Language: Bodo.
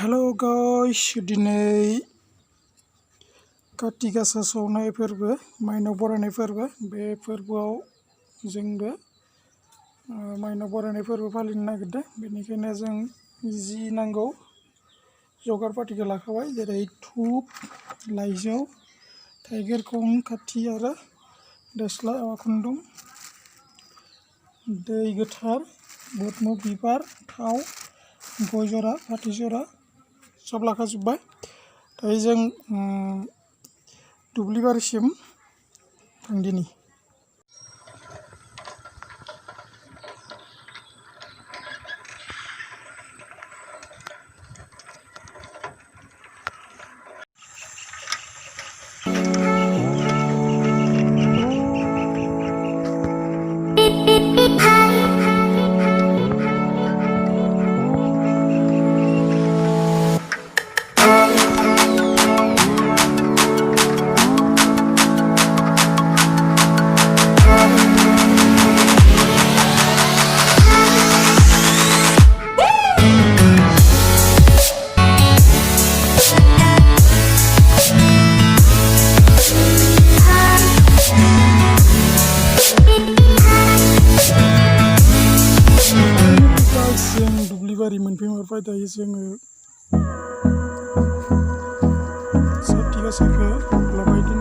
हेलो गाइस दिनै काति गासा सावनाय फोरबो माइनाव बरायनाय फोरबो बे फोरबोआव जोंबो माइनाव बरायनाय फोरबो फालिनो नागिरदों बेनिखायनो जों जि नांगौ जगार पातिखौ लाखाबाय जेरै धुप लाइजौ थाइगिर खं खाथि आरो देस्ला खुन्दुं दै गोथार बुट मुग बिबार थाव गय जरा फाथै जरा सब लाखाजोब्बाय दायो जों दुब्लि बारिसिम थांदिनि दुब्लिबारि मोनफैमारबाय दायो जोङो साथि गासाखौ लगायदों